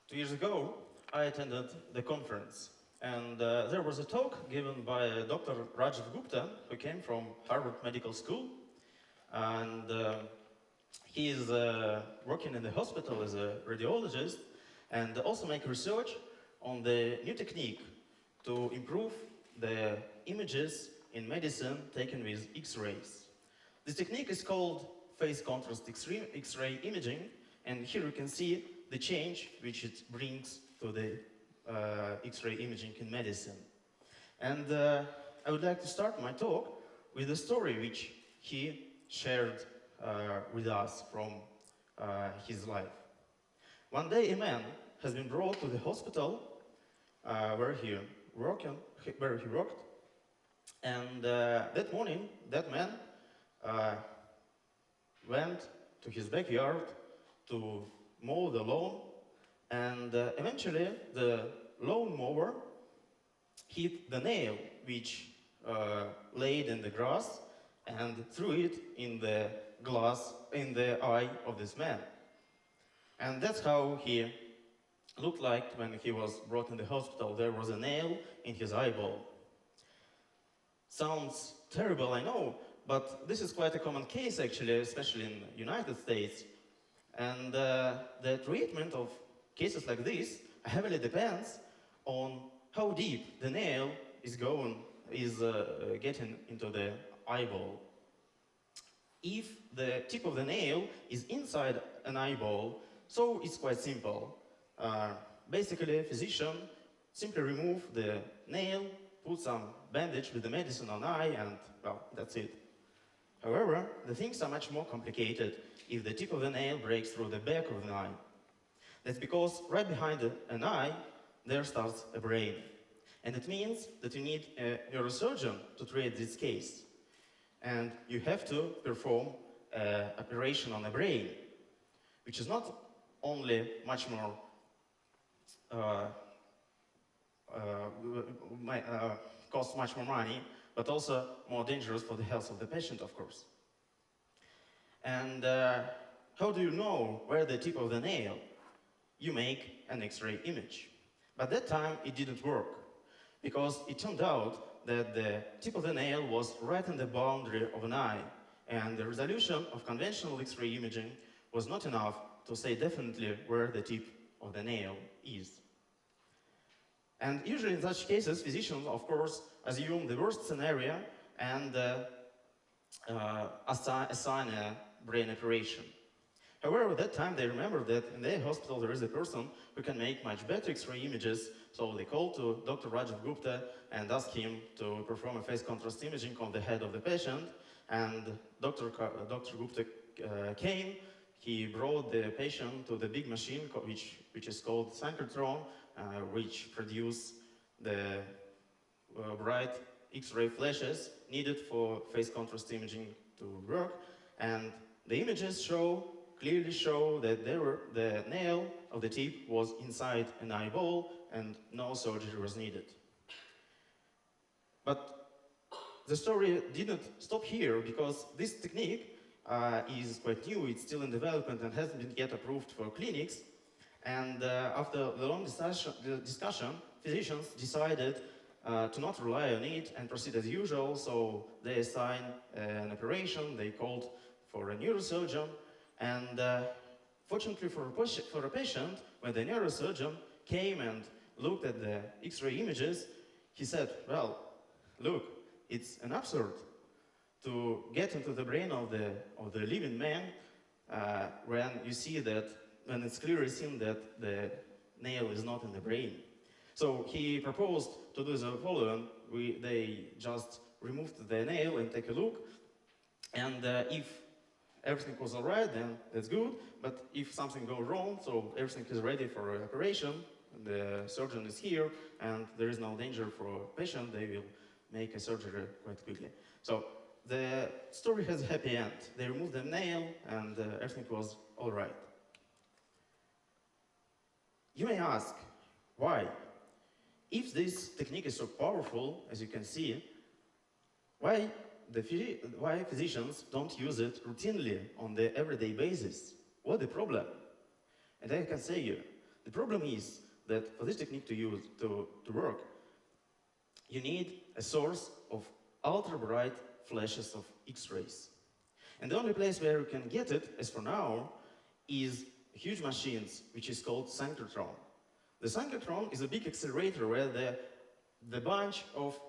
2 years ago, I attended the conference, and there was a talk given by Dr. Rajiv Gupta, who came from Harvard Medical School, and he is working in the hospital as a radiologist, and also make research on the new technique to improve the images in medicine taken with X-rays. This technique is called phase contrast X-ray imaging, and here you can see the change which it brings to the X-ray imaging in medicine. And I would like to start my talk with a story which he shared with us from his life. One day a man has been brought to the hospital where he worked, and that morning that man went to his backyard to mow the lawn, and eventually the lawn mower hit the nail which laid in the grass and threw it in the glass in the eye of this man. And that's how he looked like when he was brought in the hospital. There was a nail in his eyeball. Sounds terrible, I know, but this is quite a common case actually, especially in the United States. And the treatment of cases like this heavily depends on how deep the nail is getting into the eyeball. If the tip of the nail is inside an eyeball, so it's quite simple. Basically, a physician simply remove the nail, put some bandage with the medicine on eye, and well, that's it. However, the things are much more complicated if the tip of the nail breaks through the back of the eye. That's because right behind an eye, there starts a brain. And it means that you need a neurosurgeon to treat this case. And you have to perform an operation on the brain, which is not only much more costs much more money, but also more dangerous for the health of the patient, of course. And how do you know where the tip of the nail? You make an X-ray image. But that time it didn't work, because it turned out that the tip of the nail was right in the boundary of an eye, and the resolution of conventional X-ray imaging was not enough to say definitely where the tip of the nail is. And usually in such cases, physicians, of course, assume the worst scenario and assign a brain operation. However, at that time they remembered that in their hospital there is a person who can make much better X-ray images, so they called to Dr. Rajiv Gupta and asked him to perform a phase contrast imaging on the head of the patient, and Dr. Gupta came. He brought the patient to the big machine which is called synchrotron, which produce the bright X-ray flashes needed for phase contrast imaging to work, and the images clearly show that the nail of the tip was inside an eyeball and no surgery was needed. But the story didn't stop here, because this technique is quite new. It's still in development and hasn't been yet approved for clinics. And after the long discussion, physicians decided to not rely on it and proceed as usual. So they assigned an operation. They called for a neurosurgeon. And fortunately for a patient, when the neurosurgeon came and looked at the X-ray images, he said, well, look, it's an absurd to get into the brain of the living man when it's clearly seen that the nail is not in the brain. So he proposed to do the following. They just removed the nail and take a look, and if everything was all right, then that's good. But if something goes wrong, so everything is ready for an operation, the surgeon is here, and there is no danger for a patient, they will make a surgery quite quickly. So the story has a happy end. They removed the nail, and everything was all right. You may ask, why? If this technique is so powerful, as you can see, why physicians don't use it routinely on the everyday basis? What's the problem? And I can say you, The problem is that for this technique to work, you need a source of ultra-bright flashes of X-rays. And the only place where you can get it, as for now, is huge machines, which is called synchrotron. The synchrotron is a big accelerator where the bunch of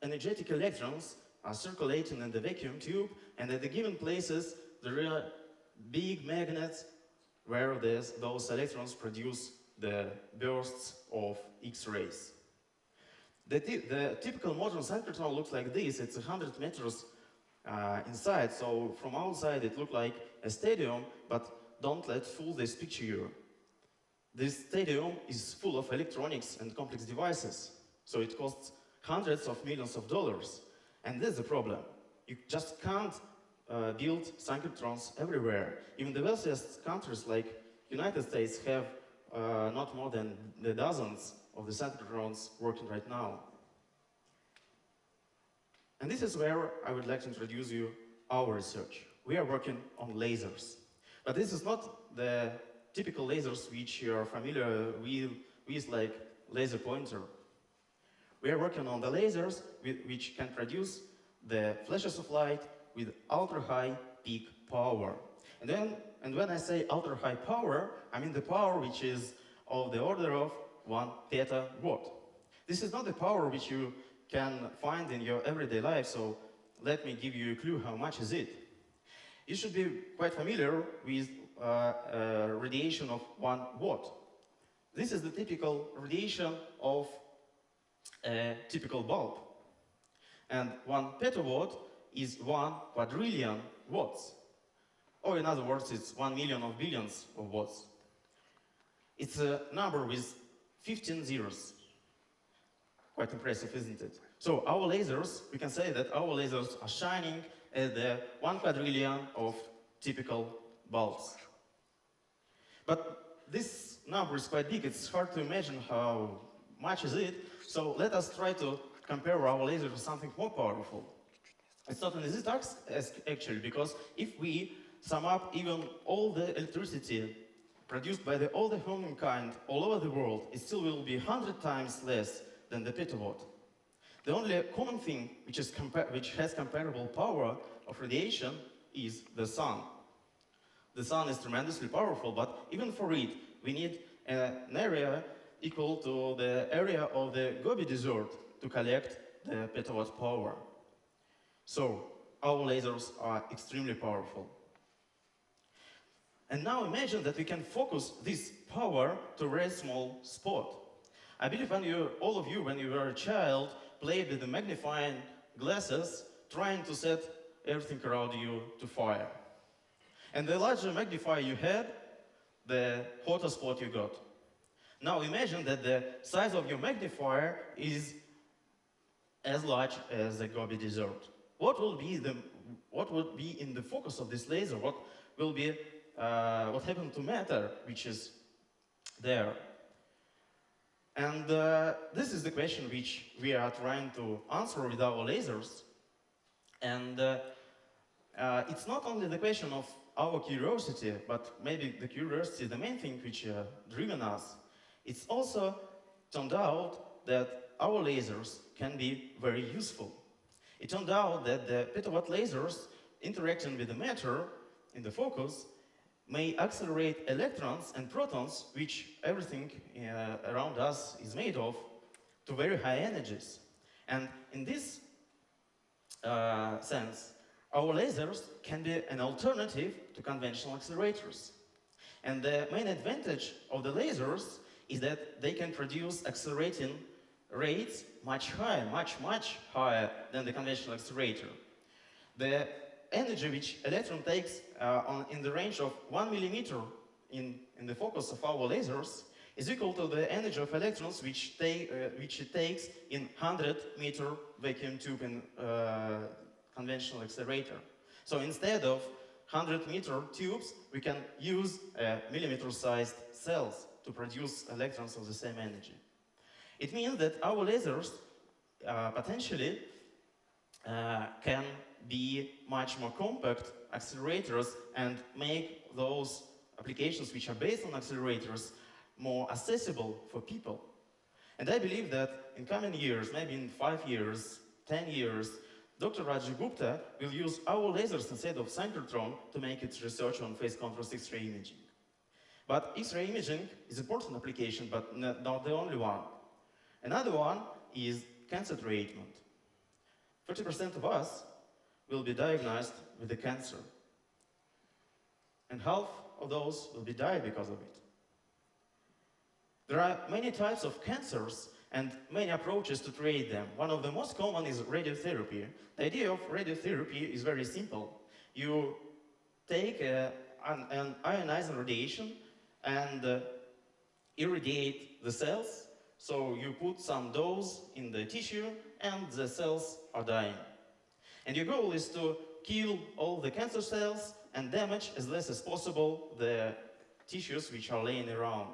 energetic electrons are circulating in the vacuum tube, and at the given places there are big magnets where those electrons produce the bursts of X-rays. The typical modern synchrotron looks like this. It's 100 meters inside, so from outside it looks like a stadium, but don't let fool this picture you. This stadium is full of electronics and complex devices, so it costs hundreds of millions of dollars. And this is the problem. You just can't build synchrotrons everywhere. Even the wealthiest countries like United States have not more than the dozens of the synchrotrons working right now. And this is where I would like to introduce you our research. We are working on lasers. But this is not the typical lasers which you are familiar with like laser pointer. We are working on the lasers which can produce the flashes of light with ultra-high peak power. And when I say ultra-high power, I mean the power which is of the order of 1 petawatt. This is not the power which you can find in your everyday life, so let me give you a clue how much is it. You should be quite familiar with radiation of 1 watt. This is the typical radiation of a typical bulb. And 1 petawatt is 1 quadrillion watts. Or in other words, it's 1 million of billions of watts. It's a number with 15 zeros. Quite impressive, isn't it? So our lasers, we can say that our lasers are shining at the 1 quadrillion of typical bulbs. But this number is quite big. It's hard to imagine how much is it. So let us try to compare our laser to something more powerful. It's not an easy task, actually, because if we sum up even all the electricity produced by all the humankind all over the world, it still will be 100 times less than the petawatt. The only common thing which has comparable power of radiation is the sun. The sun is tremendously powerful, but even for it, we need an area equal to the area of the Gobi Desert to collect the petawatt power. So, our lasers are extremely powerful. And now imagine that we can focus this power to a very small spot. I believe all of you, when you were a child, played with the magnifying glasses, trying to set everything around you to fire. And the larger magnifier you had, the hotter spot you got. Now imagine that the size of your magnifier is as large as the Gobi Desert. What would be in the focus of this laser? What happened to matter, which is there? And this is the question which we are trying to answer with our lasers. And it's not only the question of our curiosity, but maybe the curiosity is the main thing which driven us. It's also turned out that our lasers can be very useful. It turned out that the petawatt lasers interacting with the matter in the focus may accelerate electrons and protons, which everything around us is made of, to very high energies. And in this sense, our lasers can be an alternative to conventional accelerators. And the main advantage of the lasers is that they can produce accelerating rates much higher, much higher than the conventional accelerator. The energy which electron takes in the range of 1 millimeter in the focus of our lasers is equal to the energy of electrons which it takes in 100-meter vacuum tube in conventional accelerator. So instead of 100-meter tubes, we can use millimeter-sized cells to produce electrons of the same energy. It means that our lasers potentially can be much more compact accelerators and make those applications which are based on accelerators more accessible for people. And I believe that in coming years, maybe in 5 years, 10 years, Dr. Raju Gupta will use our lasers instead of synchrotron to make its research on phase contrast X-ray imaging. But X-ray imaging is an important application, but not the only one. Another one is cancer treatment. 30% of us will be diagnosed with a cancer, and half of those will be died because of it. There are many types of cancers and many approaches to treat them. One of the most common is radiotherapy. The idea of radiotherapy is very simple. You take an ionizing radiation and irradiate the cells. So you put some dose in the tissue and the cells are dying. And your goal is to kill all the cancer cells and damage as less as possible the tissues which are laying around.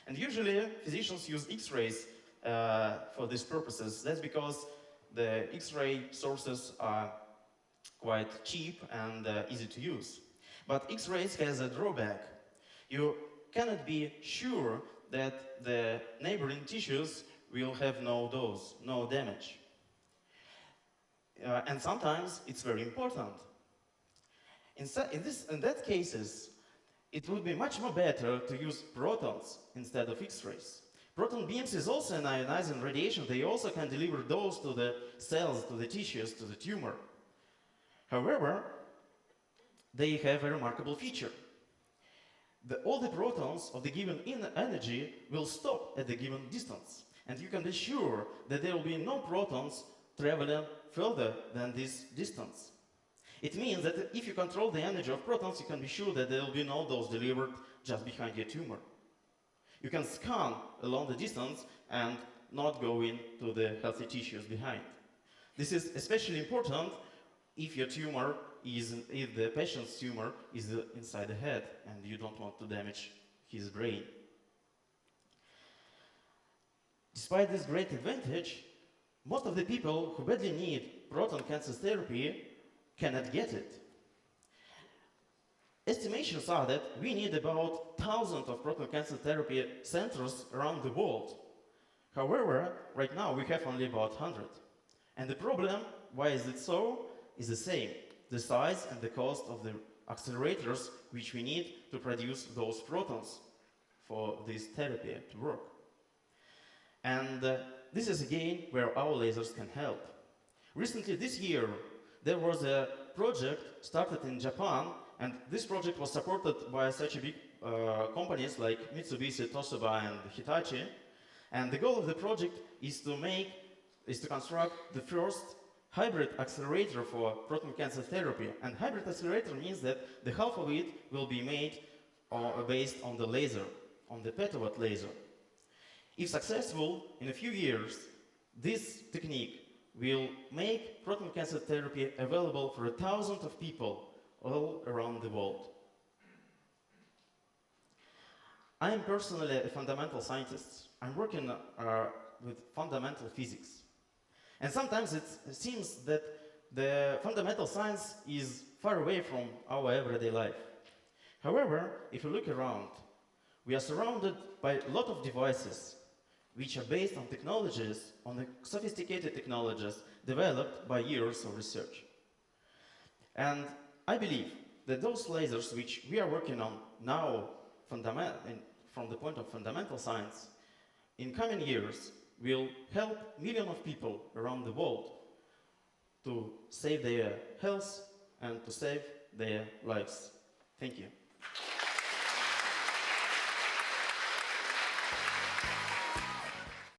And usually physicians use X-rays for these purposes. That's because the X-ray sources are quite cheap and easy to use. But X-rays has a drawback. You cannot be sure that the neighboring tissues will have no dose, no damage. And sometimes it's very important. In that cases, it would be much more better to use protons instead of X-rays. Proton beams is also an ionizing radiation. They also can deliver dose to the cells, to the tissues, to the tumor. However, they have a remarkable feature. All the protons of the given energy will stop at the given distance. And you can be sure that there will be no protons traveling further than this distance. It means that if you control the energy of protons, you can be sure that there will be no dose delivered just behind your tumor. You can scan along the distance and not go into the healthy tissues behind. This is especially important if your tumor if the patient's tumor is inside the head and you don't want to damage his brain. Despite this great advantage, most of the people who badly need proton cancer therapy cannot get it. Estimations are that we need about thousands of proton cancer therapy centers around the world. However, right now we have only about 100. And the problem, why is it so, is the same. The size and the cost of the accelerators which we need to produce those protons for this therapy to work. And this is again where our lasers can help. Recently this year, there was a project started in Japan, and this project was supported by such a big companies like Mitsubishi, Toshiba, and Hitachi. And the goal of the project is to construct the first hybrid accelerator for proton cancer therapy. And hybrid accelerator means that the half of it will be made based on the laser, on the petawatt laser. If successful, in a few years, this technique will make proton cancer therapy available for thousands of people all around the world. I am personally a fundamental scientist. I'm working with fundamental physics. And sometimes it seems that the fundamental science is far away from our everyday life. However, if you look around, we are surrounded by a lot of devices which are based on technologies, on the sophisticated technologies developed by years of research. And I believe that those lasers which we are working on now from the point of fundamental science, in coming years will help millions of people around the world to save their health and to save their lives. Thank you.